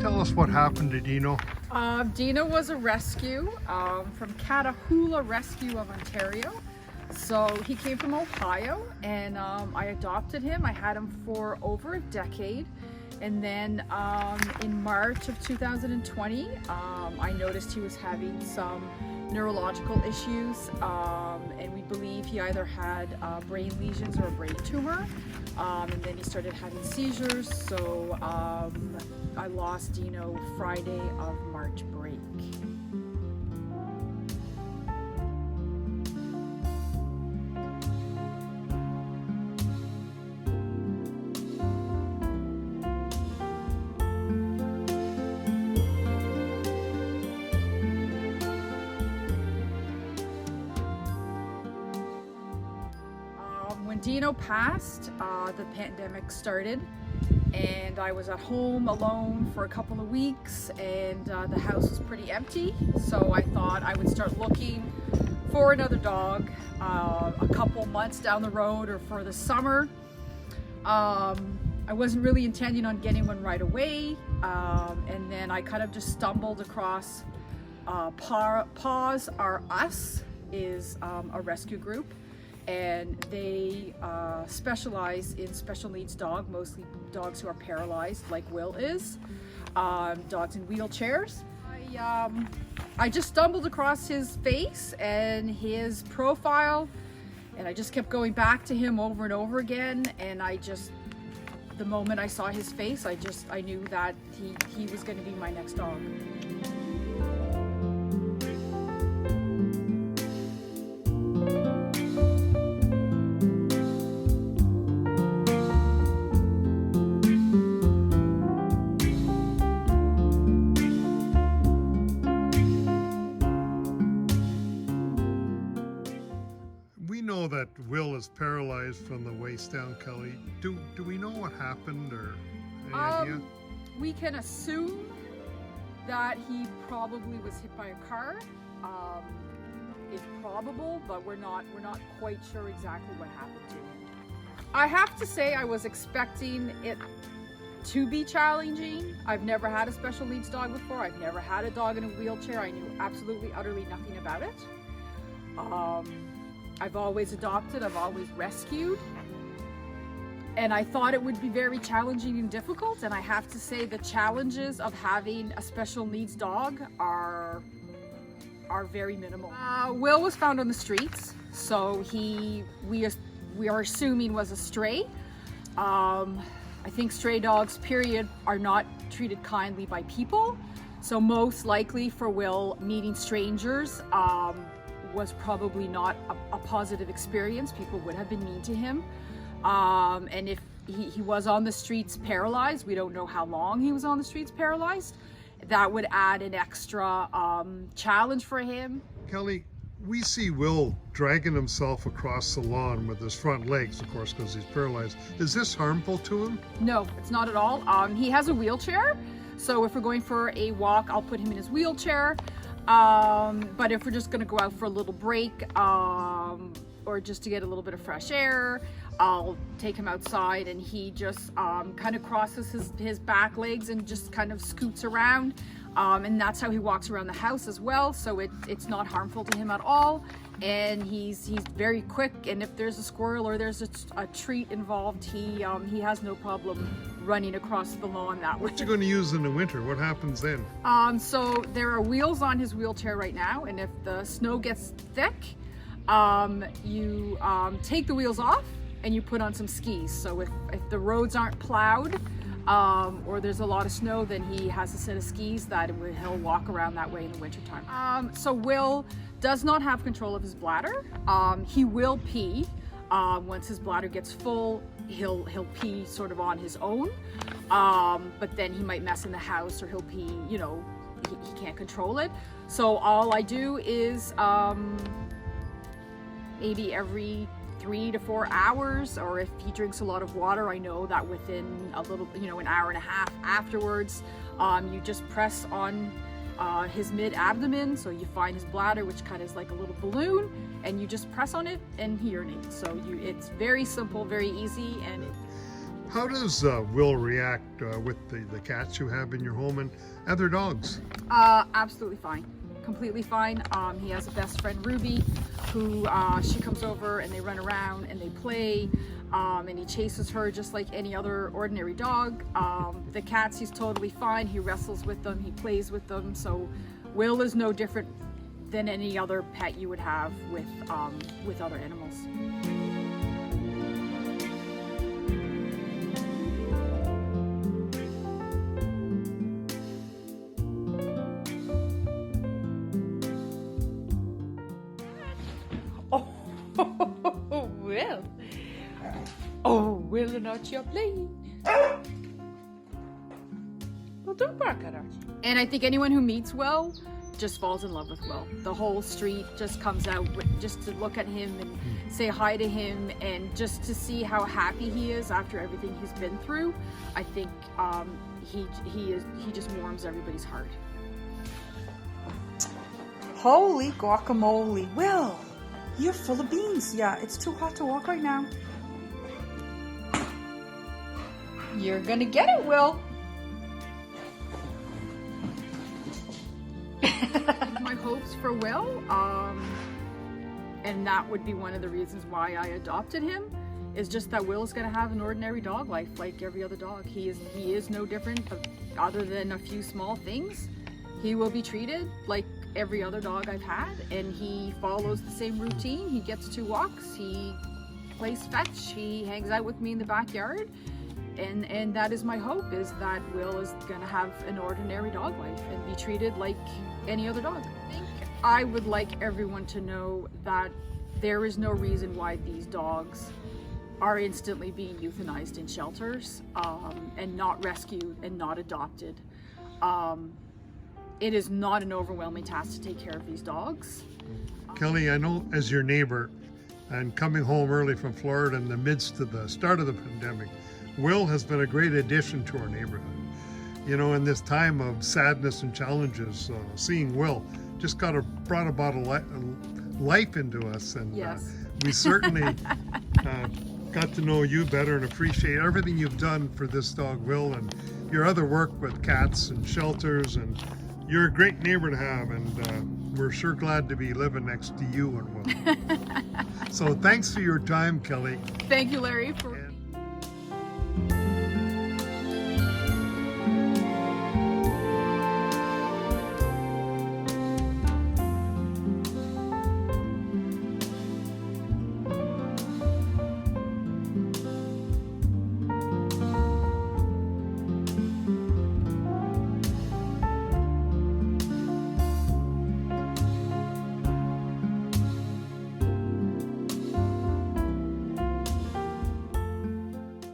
Tell us what happened to Dino. Dino was a rescue from Catahoula Rescue of Ontario. So he came from Ohio, and I adopted him. I had him for over a decade. And then in March of 2020, I noticed he was having some neurological issues, and we believe he either had brain lesions or a brain tumor, and then he started having seizures. So I lost Dino Friday of March break. When Dino passed, the pandemic started, and I was at home alone for a couple of weeks, and the house was pretty empty. So I thought I would start looking for another dog a couple months down the road or for the summer. I wasn't really intending on getting one right away, and then I kind of just stumbled across Paws R Us is a rescue group. And they specialize in special needs dog, mostly dogs who are paralyzed, like Will is, dogs in wheelchairs. I just stumbled across his face and his profile, and I just kept going back to him over and over again. And the moment I saw his face, I knew that he was going to be my next dog. We know that Will is paralyzed from the waist down, Kelly. Do we know what happened, or any idea? We can assume that he probably was hit by a car. It's probable, but we're not quite sure exactly what happened to him. I have to say I was expecting it to be challenging. I've never had a special needs dog before. I've never had a dog in a wheelchair. I knew absolutely, utterly nothing about it. I've always adopted, I've always rescued, and I thought it would be very challenging and difficult, and I have to say the challenges of having a special needs dog are very minimal. Will was found on the streets, so we are assuming was a stray. I think stray dogs, period, are not treated kindly by people, so most likely for Will, meeting strangers was probably not a positive experience. People would have been mean to him. And if he was on the streets paralyzed, we don't know how long he was on the streets paralyzed, that would add an extra challenge for him. Kelly, we see Will dragging himself across the lawn with his front legs, of course, because he's paralyzed. Is this harmful to him? No, it's not at all. He has a wheelchair, so if we're going for a walk, I'll put him in his wheelchair. But if we're just gonna go out for a little break, or just to get a little bit of fresh air, I'll take him outside, and he just kind of crosses his back legs and just kind of scoots around, and that's how he walks around the house as well. So it's not harmful to him at all, and he's very quick, and if there's a squirrel or there's a treat involved, he has no problem running across the lawn that way. What you going to use in the winter? What happens then? So there are wheels on his wheelchair right now, and if the snow gets thick, you take the wheels off and you put on some skis. So if the roads aren't plowed, or there's a lot of snow, then he has a set of skis that he'll walk around that way in the wintertime. So Will does not have control of his bladder. He will pee. Once his bladder gets full, he'll pee sort of on his own, but then he might mess in the house, or he'll pee, he can't control it. So all I do is maybe every 3 to 4 hours, or if he drinks a lot of water, I know that within a little, an hour and a half afterwards, you just press on his mid-abdomen, so you find his bladder, which kind of is like a little balloon, and you just press on it and he urinates. So it's very simple, very easy, and How does Will react with the cats you have in your home and other dogs? Absolutely fine. Completely fine. He has a best friend, Ruby, who she comes over and they run around and they play, and he chases her just like any other ordinary dog. The cats, he's totally fine. He wrestles with them, he plays with them. So Will is no different than any other pet you would have with other animals. Oh, Will. Oh, Will, not your plane. Well, don't bark at Archie. And I think anyone who meets Will just falls in love with Will. The whole street just comes out just to look at him and say hi to him, and just to see how happy he is after everything he's been through. I think he just warms everybody's heart. Holy guacamole. Will, you're full of beans. Yeah, it's too hot to walk right now. You're gonna get it, Will. My hopes for Will, and that would be one of the reasons why I adopted him, is just that Will's gonna have an ordinary dog life like every other dog. He is no different, other than a few small things. He will be treated like every other dog I've had, and he follows the same routine. He gets 2 walks, he plays fetch, he hangs out with me in the backyard, and that is my hope, is that Will is gonna have an ordinary dog life and be treated like any other dog. I think I would like everyone to know that there is no reason why these dogs are instantly being euthanized in shelters, and not rescued and not adopted. It is not an overwhelming task to take care of these dogs. Kelly, I know as your neighbor and coming home early from Florida in the midst of the start of the pandemic, Will has been a great addition to our neighborhood. You know, in this time of sadness and challenges, seeing Will just brought about a life into us, and Yes. We certainly got to know you better and appreciate everything you've done for this dog, Will, and your other work with cats and shelters, and you're a great neighbor to have, and we're sure glad to be living next to you and Will. So thanks for your time, Kelly. Thank you, Larry, for